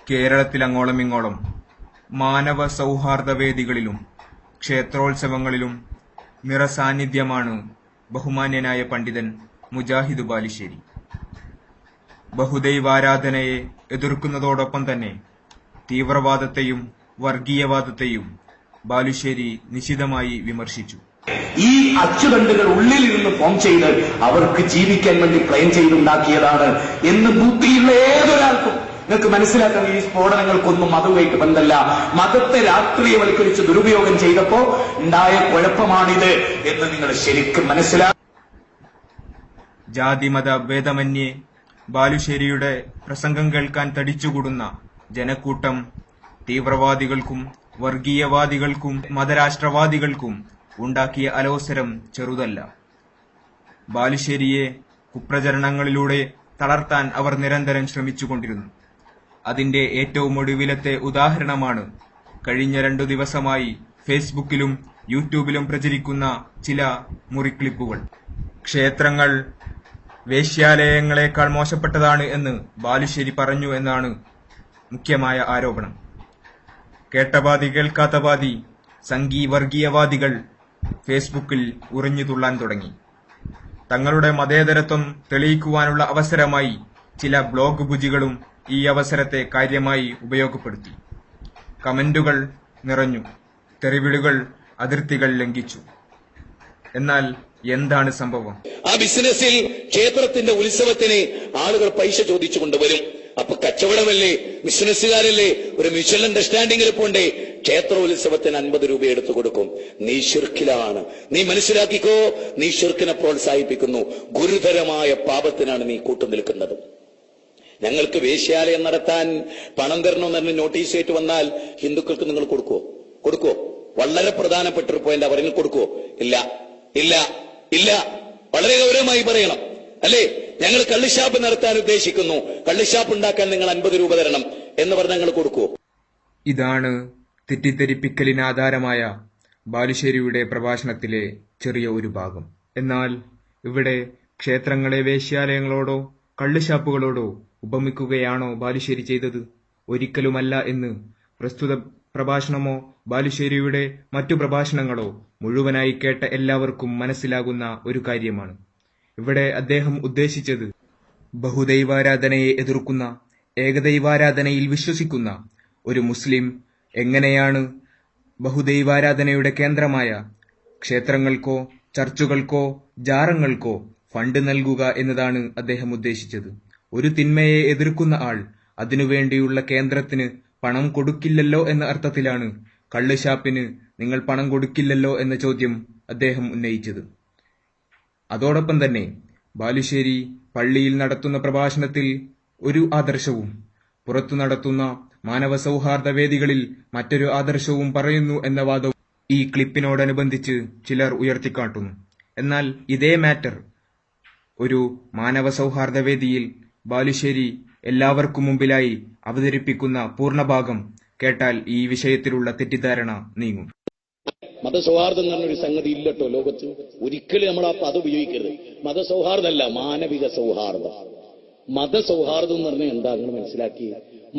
കേരളത്തിലങ്ങോളമിങ്ങോളം മാനവ സൗഹാർദ്ദവേദികളിലും ക്ഷേത്രോത്സവങ്ങളിലും നിറസാന്നിധ്യമാണ് ബഹുമാന്യനായ പണ്ഡിതൻ മുജാഹിദ് ബാലുശ്ശേരി. ബഹുദൈവാരാധനയെ എതിർക്കുന്നതോടൊപ്പം തന്നെ തീവ്രവാദത്തെയും വർഗീയവാദത്തെയും ബാലുശ്ശേരി നിശിതമായി വിമർശിച്ചു. ഈ അച്ചുതണ്ടുകൾ ഉള്ളിൽ നിന്ന് ഫോം ചെയ്ത് അവർക്ക് ജീവിക്കാൻ വേണ്ടി പ്ലാൻ ചെയ്തുണ്ടാക്കിയതാണ് എന്ന് ബുദ്ധിയുള്ള ഏതൊരാൾക്കും നിങ്ങൾക്ക് മനസ്സിലാക്കാൻ. ഈ സ്ഫോടനങ്ങൾക്കൊന്നും മതവുമായിട്ട് ബന്ധമല്ല. മതത്തെ രാഷ്ട്രീയവൽക്കരിച്ച് ദുരുപയോഗം ചെയ്തപ്പോ ഉണ്ടായ കുഴപ്പമാണിത് എന്ന് നിങ്ങൾ ശരിക്കും മനസ്സിലാക്കും. ജാതിമത ഭേദമന്യേ ബാലുശ്ശേരിയുടെ പ്രസംഗം കേൾക്കാൻ തടിച്ചുകൂടുന്ന ജനക്കൂട്ടം തീവ്രവാദികൾക്കും വർഗീയവാദികൾക്കും മതരാഷ്ട്രവാദികൾക്കും ഉണ്ടാക്കിയ അലോസരം ചെറുതല്ല. ബാലുശ്ശേരിയെ കുപ്രചരണങ്ങളിലൂടെ തളർത്താൻ അവർ നിരന്തരം ശ്രമിച്ചുകൊണ്ടിരുന്നു. അതിന്റെ ഏറ്റവും ഒടുവിലത്തെ ഉദാഹരണമാണ് കഴിഞ്ഞ 2 ദിവസമായി ഫേസ്ബുക്കിലും യൂട്യൂബിലും പ്രചരിക്കുന്ന ചില മുറിക്ലിപ്പുകൾ. ക്ഷേത്രങ്ങൾ വേശ്യാലയങ്ങളെക്കാൾ മോശപ്പെട്ടതാണ് എന്ന് ബാലുശ്ശേരി പറഞ്ഞു എന്നാണ് മുഖ്യമായ ആരോപണം. കേട്ടപാതി കേൾക്കാത്ത പാതി സംഘീ വർഗീയവാദികൾ ഫേസ്ബുക്കിൽ ഉറിഞ്ഞു തുള്ളാൻ തുടങ്ങി. തങ്ങളുടെ മതേതരത്വം തെളിയിക്കുവാനുള്ള അവസരമായി ചില ബ്ലോഗ് ബുജികളും ഈ അവസരത്തെ കാര്യമായി ഉപയോഗപ്പെടുത്തി. കമന്റുകൾ നിറഞ്ഞു, തെറിവിളികൾ അതിർത്തികൾ ലംഘിച്ചു. എന്നാൽ എന്താണ് സംഭവം? ആ ബിസിനസ്സിൽ ക്ഷേത്രത്തിന്റെ ഉത്സവത്തിന് ആളുകൾ പൈസ ചോദിച്ചു കൊണ്ടുവരും. അപ്പൊ കച്ചവടമല്ലേ, ബിസിനസ്സുകാരല്ലേ, ഒരു മ്യൂച്വൽ അണ്ടർസ്റ്റാൻഡിംഗിൽ പോണ്ടേ. ക്ഷേത്രോത്സവത്തിന് 50 രൂപ എടുത്തു കൊടുക്കും. നീ ശിർക്കിലാണ്, നീ മനസ്സിലാക്കിക്കോ. നീ ശിർക്കിനെ പ്രോത്സാഹിപ്പിക്കുന്നു. ഗുരുതരമായ പാപത്തിനാണ് നീ കൂട്ടുനിൽക്കുന്നത്. ഞങ്ങൾക്ക് വേശ്യാലയം നടത്താൻ പണം തരണമെന്ന് പറഞ്ഞ് നോട്ടീസ് ആയിട്ട് വന്നാൽ ഹിന്ദുക്കൾക്ക് നിങ്ങൾ കൊടുക്കുവോ? വളരെ പ്രധാനപ്പെട്ട ഒരു പോയിന്റ് അവർ കൊടുക്കുവോ? ഇല്ല ഇല്ല ഇല്ല. വളരെ ഗൗരവമായി പറയണം, അല്ലേ? ഞങ്ങൾ കള്ളിഷാപ്പ് നടത്താൻ ഉദ്ദേശിക്കുന്നു, കള്ളിഷാപ്പ് ഉണ്ടാക്കാൻ നിങ്ങൾ 50 രൂപ തരണം എന്ന് പറഞ്ഞാൽ ഞങ്ങൾ കൊടുക്കുവോ? ഇതാണ് തെറ്റിദ്ധരിപ്പിക്കലിന് ആധാരമായ ബാലുശ്ശേരിയുടെ പ്രഭാഷണത്തിലെ ചെറിയ ഒരു ഭാഗം. എന്നാൽ ഇവിടെ ക്ഷേത്രങ്ങളെ വേശ്യാലയങ്ങളോടോ കള്ളുഷാപ്പുകളോടോ ഉപമിക്കുകയാണോ ബാലുശ്ശേരി ചെയ്തത്? ഒരിക്കലുമല്ല എന്ന് പ്രസ്തുത പ്രഭാഷണമോ ബാലുശ്ശേരിയുടെ മറ്റു പ്രഭാഷണങ്ങളോ മുഴുവനായി കേട്ട എല്ലാവർക്കും മനസ്സിലാകുന്ന ഒരു കാര്യമാണ്. ഇവിടെ അദ്ദേഹം ഉദ്ദേശിച്ചത് ബഹുദൈവാരാധനയെ എതിർക്കുന്ന, ഏകദൈവാരാധനയിൽ വിശ്വസിക്കുന്ന ഒരു മുസ്ലിം എങ്ങനെയാണ് ബഹുദൈവാരാധനയുടെ കേന്ദ്രമായ ക്ഷേത്രങ്ങൾക്കോ ചർച്ചുകൾക്കോ ജാറങ്ങൾക്കോ ഫണ്ട് നൽകുക എന്നതാണ് അദ്ദേഹം ഉദ്ദേശിച്ചത്. ഒരു തിന്മയെ എതിർക്കുന്ന ആൾ അതിനുവേണ്ടിയുള്ള കേന്ദ്രത്തിന് പണം കൊടുക്കില്ലല്ലോ എന്ന അർത്ഥത്തിലാണ് കള്ളുഷാപ്പിന് നിങ്ങൾ പണം കൊടുക്കില്ലല്ലോ എന്ന ചോദ്യം അദ്ദേഹം ഉന്നയിച്ചത്. അതോടൊപ്പം തന്നെ ബാലുശ്ശേരി പള്ളിയിൽ നടത്തുന്ന പ്രഭാഷണത്തിൽ ഒരു ആദർശവും പുറത്തു നടത്തുന്ന മാനവ സൗഹാർദ്ദ വേദികളിൽ മറ്റൊരു ആദർശവും പറയുന്നു എന്ന വാദവും ഈ ക്ലിപ്പിനോടനുബന്ധിച്ച് ചിലർ ഉയർത്തിക്കാട്ടുന്നു. എന്നാൽ ഇതേ മാറ്റർ ഒരു മാനവ സൗഹാർദ്ദ വേദിയിൽ ബാലുശ്ശേരി എല്ലാവർക്കും മുമ്പിലായി അവതരിപ്പിക്കുന്ന പൂർണ്ണഭാഗം കേട്ടാൽ ഈ വിഷയത്തിലുള്ള തെറ്റിദ്ധാരണ നീങ്ങും. മതസൗഹാർദ്ദം എന്ന് പറഞ്ഞൊരു സംഗതി ഇല്ലട്ടോ ലോകത്ത്. ഒരിക്കലും നമ്മൾ ആ പദം ഉപയോഗിക്കരുത്. മതസൗഹാർദ്ദമല്ല, മാനവിക സൗഹാർദ്ദം. മതസൗഹാർദ്ദം എന്ന് പറഞ്ഞാൽ എന്താ നിങ്ങൾ മനസ്സിലാക്കി?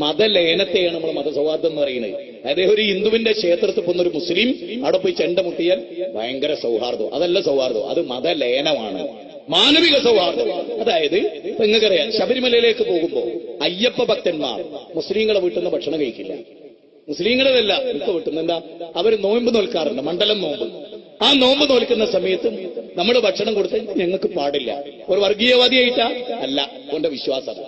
മതലയനത്തെയാണ് നമ്മൾ മതസൗഹാർദ്ദം എന്ന് പറയുന്നത്. അതായത് ഒരു ഹിന്ദുവിന്റെ ക്ഷേത്രത്തിൽ പോകുന്ന ഒരു മുസ്ലിം അവിടെ പോയി ചെണ്ട മുട്ടിയാൽ ഭയങ്കര സൗഹാർദ്ദം. അതല്ല സൗഹാർദ്ദം, അത് മതലയനമാണ്. മാനവിക സൗഹാർദ്ദം അതായത് ഇപ്പൊ നിങ്ങൾക്കറിയാം, ശബരിമലയിലേക്ക് പോകുമ്പോ അയ്യപ്പ ഭക്തന്മാർ മുസ്ലിങ്ങളെ വീട്ടിൽ നിന്ന് ഭക്ഷണം കഴിക്കില്ല. മുസ്ലിങ്ങളതല്ല, ഇപ്പൊ വീട്ടുന്ന എന്താ, അവർ നോമ്പ് നോൽക്കാറുണ്ട്, മണ്ഡലം നോമ്പ്. ആ നോമ്പ് നോൽക്കുന്ന സമയത്തും നമ്മൾ ഭക്ഷണം കൊടുത്ത് ഞങ്ങൾക്ക് പാടില്ല. ഒരു വർഗീയവാദിയായിട്ടാ അല്ല, അവന്റെ വിശ്വാസം.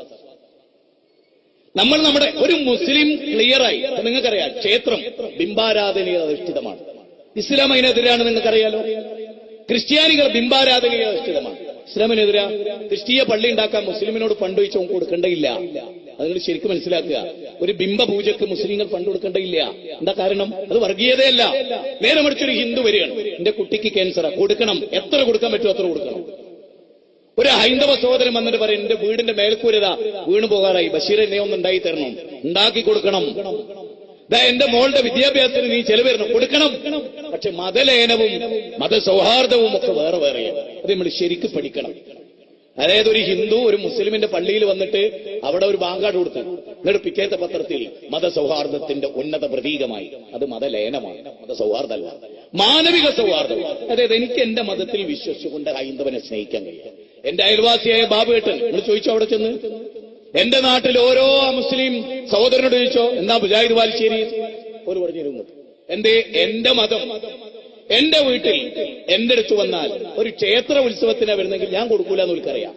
നമ്മൾ നമ്മുടെ ഒരു മുസ്ലിം ക്ലിയറായി, നിങ്ങൾക്കറിയാം, ക്ഷേത്രം ബിംബാരാധനയിൽ അധിഷ്ഠിതമാണ്. ഇസ്ലാം അതിനെതിരാണ്, നിങ്ങൾക്കറിയാലോ. ക്രിസ്ത്യാനികൾ ബിംബാരാധനയിൽ അധിഷ്ഠിതമാണ്. ഇസ്ലാമിനെതിരാ. ക്രിസ്തീയ പള്ളി ഉണ്ടാക്കാൻ മുസ്ലിമിനോട് ഫണ്ട് വെച്ച് കൊടുക്കേണ്ടയില്ല. അത് നിങ്ങൾ ശരിക്കും മനസ്സിലാക്കുക. ഒരു ബിംബ പൂജക്ക് മുസ്ലിങ്ങൾ ഫണ്ട് കൊടുക്കേണ്ടയില്ല. എന്താ കാരണം? അത് വർഗീയതയല്ല. നേരെ മറിച്ചൊരു ഹിന്ദു വരികയാണ്, എന്റെ കുട്ടിക്ക് ക്യാൻസറാ, കൊടുക്കണം, എത്ര കൊടുക്കാൻ പറ്റുമോ അത്ര കൊടുക്കണം. ഒരു ഹൈന്ദവ സഹോദരൻ വന്നിട്ട് പറയും, എന്റെ വീടിന്റെ മേൽക്കൂരതാ വീണു പോകാറായി, ബഷീർ എന്നെ ഒന്ന് ഉണ്ടാക്കി തരണം, ഉണ്ടാക്കി കൊടുക്കണം. എന്റെ മോളുടെ വിദ്യാഭ്യാസത്തിന് നീ ചെലവ് തരണം, കൊടുക്കണം. പക്ഷെ മതലയനവും മതസൗഹാർദ്ദവും ഒക്കെ വേറെ വേറെയാണ്. അത് നമ്മൾ ശരിക്കും പഠിക്കണം. അതായത് ഒരു ഹിന്ദു ഒരു മുസ്ലിമിന്റെ പള്ളിയിൽ വന്നിട്ട് അവിടെ ഒരു ബാങ്കാട് കൊടുത്തു, എന്നിട്ട് പിറ്റേത്തെ പത്രത്തിൽ മതസൗഹാർദ്ദത്തിന്റെ ഉന്നത പ്രതീകമായി. അത് മതലയനമാണ്, മതസൗഹാർദ്ദമല്ല, മാനവിക സൗഹാർദ്ദം. അതായത് എനിക്ക് എന്റെ മതത്തിൽ വിശ്വസിച്ചുകൊണ്ട് ഹൈന്ദവനെ സ്നേഹിക്കാൻ കഴിയും. എന്റെ അയൽവാസിയായ ബാബുവേട്ടൻ, നിങ്ങൾ ചോദിച്ചോ അവിടെ ചെന്ന്, എന്റെ നാട്ടിൽ ഓരോ മുസ്ലിം സഹോദരനോട് ചോദിച്ചോ എന്താ മുജാഹിദ് ബാലുശ്ശേരി, ഒരു പറഞ്ഞിരുന്നു. എന്റെ മതം എന്റെ വീട്ടിൽ എന്റെ അടുത്ത് വന്നാൽ ഒരു ക്ഷേത്ര ഉത്സവത്തിനാ വരുന്നെങ്കിൽ ഞാൻ കൊടുക്കൂല എന്ന് എനിക്കറിയാം.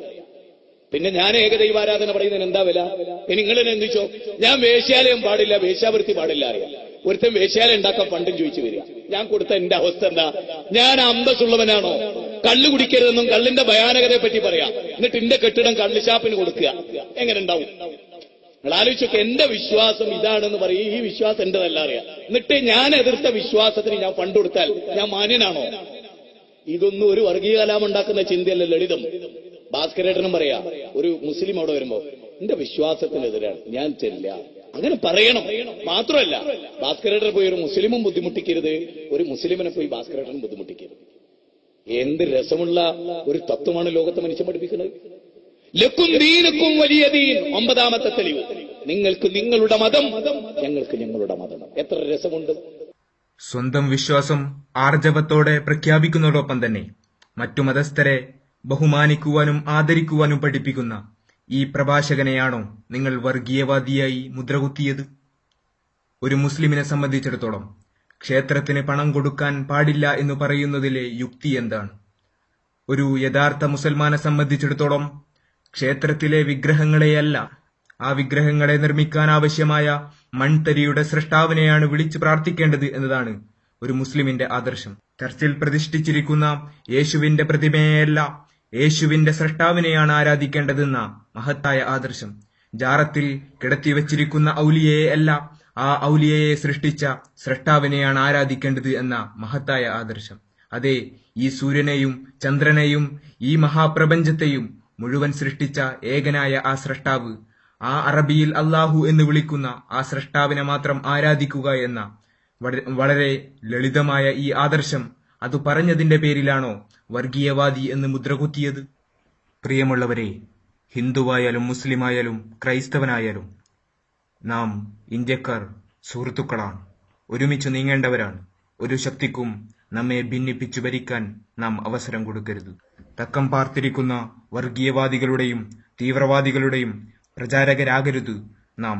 പിന്നെ ഞാൻ ഏകദൈവാരാധന പറയുന്നതിന് എന്താ വില? ഇനി നിങ്ങൾ എന്നെ എന്തിച്ചോ, ഞാൻ വേശ്യാലയം പാടില്ല, വേശ്യാവൃത്തി പാടില്ല അറിയാം. ഒരുത്തൻ വേശ്യാലയം ഉണ്ടാക്കാൻ പണ്ടും ചോദിച്ചു വരിക. ഞാൻ കൊടുത്ത എന്റെ അവസ്ഥ എന്താ? ഞാൻ അന്തസ്സുള്ളവനാണോ? കള്ളു കുടിക്കരുതെന്നും കള്ളിന്റെ ഭയാനകതയെ പറ്റി പറയാം, എന്നിട്ട് എന്റെ കെട്ടിടം കള്ളുഷാപ്പിന് കൊടുക്കുക, എങ്ങനെ ഉണ്ടാവും? നിങ്ങൾ ആലോചിച്ചൊക്കെ, എന്റെ വിശ്വാസം ഇതാണെന്ന് പറയും, ഈ വിശ്വാസം എന്റെതല്ല അറിയാം. എന്നിട്ട് ഞാൻ എതിർത്ത വിശ്വാസത്തിന് ഞാൻ ഫണ്ട് കൊടുത്താൽ ഞാൻ മാന്യനാണോ? ഇതൊന്നും ഒരു വർഗീയ കലാപം ഉണ്ടാക്കുന്ന ചിന്തയല്ല, ലളിതം. ഭാസ്കരേട്ടനും പറയാ, ഒരു മുസ്ലിം അവിടെ വരുമ്പോ എന്റെ വിശ്വാസത്തിനെതിരാണ്, ഞാൻ ചെല്ല, അങ്ങനെ പറയണം. മാത്രമല്ല, ഭാസ്കരേട്ടനെ പോയി ഒരു മുസ്ലിമും ബുദ്ധിമുട്ടിക്കരുത്, ഒരു മുസ്ലിമിനെ പോയി ഭാസ്കരേട്ടനും ബുദ്ധിമുട്ടിക്കരുത്. എന്ത് രസമുള്ള ഒരു തത്വമാണ് ലോകത്തെ മനുഷ്യൻ പഠിപ്പിക്കുന്നത്. ലക്കും ദീനുക്കും വലിയ ദീൻ, 9ാമത്തെ തെളിവ്. നിങ്ങൾക്ക് നിങ്ങളുടെ മതം, ഞങ്ങൾക്ക് ഞങ്ങളുടെ മതം. എത്ര രസമുണ്ട്! സ്വന്തം വിശ്വാസം ആർജവത്തോടെ പ്രഖ്യാപിക്കുന്നതോടൊപ്പം തന്നെ മറ്റു മതസ്ഥരെ ബഹുമാനിക്കുവാനും ആദരിക്കുവാനും പഠിപ്പിക്കുന്ന ഈ പ്രഭാഷകനെയാണോ നിങ്ങൾ വർഗീയവാദിയായി മുദ്രകുത്തിയത്? ഒരു മുസ്ലിമിനെ സംബന്ധിച്ചിടത്തോളം ക്ഷേത്രത്തിന് പണം കൊടുക്കാൻ പാടില്ല എന്ന് പറയുന്നതിലെ യുക്തി എന്താണ്? ഒരു യഥാർത്ഥ മുസൽമാനെ സംബന്ധിച്ചിടത്തോളം ക്ഷേത്രത്തിലെ വിഗ്രഹങ്ങളെയല്ല, ആ വിഗ്രഹങ്ങളെ നിർമ്മിക്കാൻ ആവശ്യമായ മൺതരിയുടെ സൃഷ്ടാവിനെയാണ് വിളിച്ചു പ്രാർത്ഥിക്കേണ്ടത് എന്നതാണ് ഒരു മുസ്ലിമിന്റെ ആദർശം. ചർച്ചിൽ പ്രതിഷ്ഠിച്ചിരിക്കുന്ന യേശുവിന്റെ പ്രതിമയെയല്ല, യേശുവിന്റെ സൃഷ്ടാവിനെയാണ് ആരാധിക്കേണ്ടതെന്ന മഹത്തായ ആദർശം. ജാറത്തിൽ കിടത്തിവച്ചിരിക്കുന്ന ഔലിയയെ അല്ല, ആ ഔലിയയെ സൃഷ്ടിച്ച സൃഷ്ടാവിനെയാണ് ആരാധിക്കേണ്ടത് എന്ന മഹത്തായ ആദർശം. അതെ, ഈ സൂര്യനെയും ചന്ദ്രനെയും ഈ മഹാപ്രപഞ്ചത്തെയും മുഴുവൻ സൃഷ്ടിച്ച ഏകനായ ആ സൃഷ്ടാവ്, ആ അറബിയിൽ അല്ലാഹു എന്ന് വിളിക്കുന്ന ആ സൃഷ്ടാവിനെ മാത്രം ആരാധിക്കുക എന്ന വളരെ ലളിതമായ ഈ ആദർശം, അത് പറഞ്ഞതിന്റെ പേരിലാണോ വർഗീയവാദി എന്ന് മുദ്രകുത്തിയത്? പ്രിയമുള്ളവരെ, ഹിന്ദുവായാലും മുസ്ലിമായാലും ക്രൈസ്തവനായാലും നാം ഇന്ത്യക്കാർ സുഹൃത്തുക്കളാണ്, ഒരുമിച്ച് നീങ്ങേണ്ടവരാണ്. ഒരു ശക്തിക്കും നമ്മെ ഭിന്നിപ്പിച്ചു ഭരിക്കാൻ നാം അവസരം കൊടുക്കരുത്. തക്കം പാർത്തിരിക്കുന്ന വർഗീയവാദികളുടെയും തീവ്രവാദികളുടെയും പ്രചാരകരാകരുത് നാം.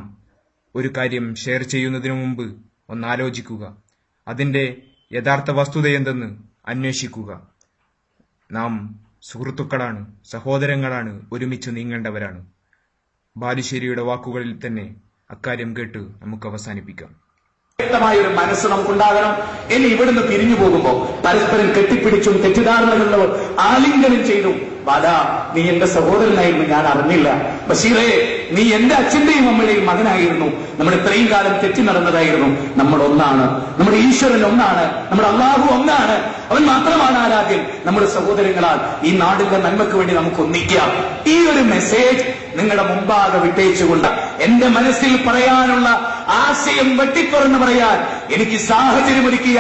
ഒരു കാര്യം ഷെയർ ചെയ്യുന്നതിനു മുമ്പ് ഒന്നാലോചിക്കുക, അതിന്റെ യഥാർത്ഥ വസ്തുതയെന്തെന്ന് അന്വേഷിക്കുക. നാം സുഹൃത്തുക്കളാണ്, സഹോദരങ്ങളാണ്, ഒരുമിച്ച് നീങ്ങേണ്ടവരാണ്. ബാലുശ്ശേരിയുടെ വാക്കുകളിൽ തന്നെ അക്കാര്യം കേട്ട് നമുക്ക് അവസാനിപ്പിക്കാം. വ്യക്തമായ ഒരു മനസ്സ് നമുക്കുണ്ടാകണം. ഇനി ഇവിടുന്ന് പിരിഞ്ഞു പോകുമ്പോ പരസ്പരം കെട്ടിപ്പിടിച്ചും തെറ്റിദ്ധാരണകളുള്ളവർ ആലിംഗനം ചെയ്തും, ബാലാ നീ എന്റെ സഹോദരനായിരുന്നു, ഞാൻ അറിഞ്ഞില്ല. ബഷീറേ നീ എന്റെ അച്ഛന്റെയും അമ്മയുടെയും മകനായിരുന്നു, നമ്മൾ ഇത്രയും കാലം തെറ്റി നടന്നതായിരുന്നു. നമ്മൾ ഒന്നാണ്, നമ്മുടെ ഈശ്വരൻ ഒന്നാണ്, നമ്മുടെ അല്ലാഹു ഒന്നാണ്, അവൻ മാത്രമാണ് ആരാധ്യൻ. നമ്മുടെ സഹോദരങ്ങളാൽ ഈ നാടിന്റെ നന്മയ്ക്ക് വേണ്ടി നമുക്ക് ഒന്നിക്കാം. ഈ ഒരു മെസ്സേജ് നിങ്ങളുടെ മുമ്പാകെ വിട്ടേച്ചുകൊണ്ട് എന്റെ മനസ്സിൽ പറയാനുള്ള ആശയം വെട്ടിത്തുറന്ന് പറയാൻ എനിക്ക് സാഹചര്യം ഒരുക്കിയ,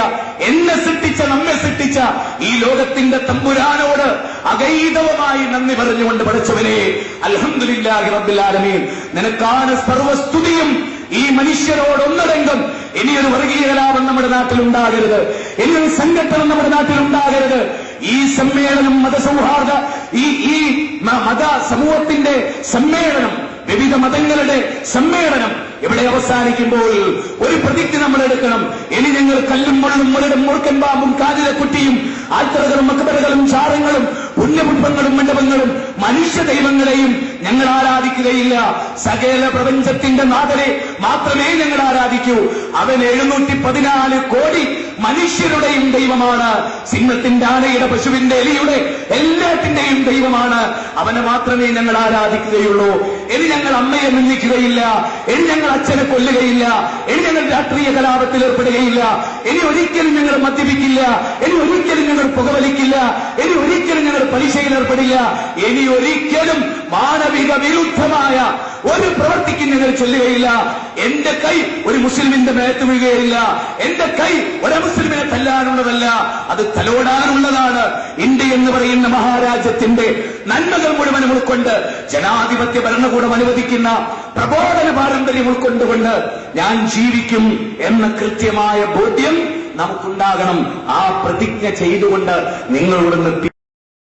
എന്നെ സൃഷ്ടിച്ച, നമ്മെ സൃഷ്ടിച്ച ഈ ലോകത്തിന്റെ തമ്പുരാനോട് അഗൈതവമായി നന്ദി പറഞ്ഞുകൊണ്ട് പഠിച്ചവനെ, അൽഹംദുലില്ലാഹി റബ്ബിൽ ആലമീൻ, നിനക്കാണ് സർവസ്തുതിയും. ഈ മനുഷ്യരോട് ഒന്നടങ്കം ഇനിയൊരു വർഗീയ കലാപം നമ്മുടെ നാട്ടിൽ ഉണ്ടാകരുത്, ഇനിയൊരു സംഘട്ടനം നമ്മുടെ നാട്ടിൽ ഉണ്ടാകരുത്. ഈ സമ്മേളനം മതസൗഹാർദ്ദ, ഈ മത സമൂഹത്തിന്റെ സമ്മേളനം, വിവിധ മതങ്ങളുടെ സമ്മേളനം ഇവിടെ അവസാനിക്കുമ്പോൾ ഒരു പ്രതിജ്ഞ നമ്മൾ എടുക്കണം. ഇനി ഞങ്ങൾ കല്ലും മണ്ണും മുരടും മൂർക്കൻ പാമ്പും കാതിരക്കുട്ടിയും ആൽത്തറകളും മക്ബറകളും ചാരങ്ങളും പുണ്യപുഷ്പങ്ങളും മണ്ഡപങ്ങളും മനുഷ്യ ദൈവങ്ങളെയും ഞങ്ങൾ ആരാധിക്കുകയില്ല. സകല പ്രപഞ്ചത്തിന്റെ നാഥനെ മാത്രമേ ഞങ്ങൾ ആരാധിക്കൂ. അവൻ 714 കോടി മനുഷ്യരുടെയും ദൈവമാണ്. സിംഹത്തിന്റെ, ആനയുടെ, പശുവിന്റെ, എലിയുടെ എല്ലാത്തിന്റെയും ദൈവമാണ്. അവനെ മാത്രമേ ഞങ്ങൾ ആരാധിക്കുകയുള്ളൂ ഇനി ഞങ്ങൾ അമ്മയെ നിന്ദിക്കുകയില്ല, ഇനി ഞങ്ങൾ അച്ഛനെ കൊല്ലുകയില്ല, ഇനി ഞങ്ങൾ രാഷ്ട്രീയ കലാപത്തിൽ ഏർപ്പെടുകയില്ല, ഇനി ഒരിക്കലും ഞങ്ങൾ മദ്യപിക്കില്ല, ഇനി ഒരിക്കലും ഞങ്ങൾ പുകവലിക്കില്ല, ഇനി ഒരിക്കലും ഞങ്ങൾ പലിശയിൽ ഏർപ്പെടില്ല, ഇനി ഒരിക്കലും മാനവിക വിരുദ്ധമായ ഒരു പ്രവൃത്തിക്കും ഞങ്ങൾ ചൊല്ലുകയില്ല. എന്റെ കൈ ഒരു മുസ്ലിമിന്റെ മേത്ത് വീഴുകയില്ല. എന്റെ കൈ ഒരു മുസ്ലിമിനെ തല്ലാനുള്ളതല്ല, അത് തലോടാനുള്ളതാണ്. ഇന്ത്യ എന്ന് പറയുന്ന മഹാരാജ്യത്തിന്റെ നന്മകൾ മുഴുവനും ഉൾക്കൊണ്ട് ജനാധിപത്യ ഭരണകൂടം അനുവദിക്കുന്ന പ്രബോധന പാരമ്പര്യം ഉൾക്കൊണ്ടുകൊണ്ട് ഞാൻ ജീവിക്കും എന്ന കൃത്യമായ ബോധ്യം നമുക്കുണ്ടാകണം. ആ പ്രതിജ്ഞ ചെയ്തുകൊണ്ട് നിങ്ങളോട്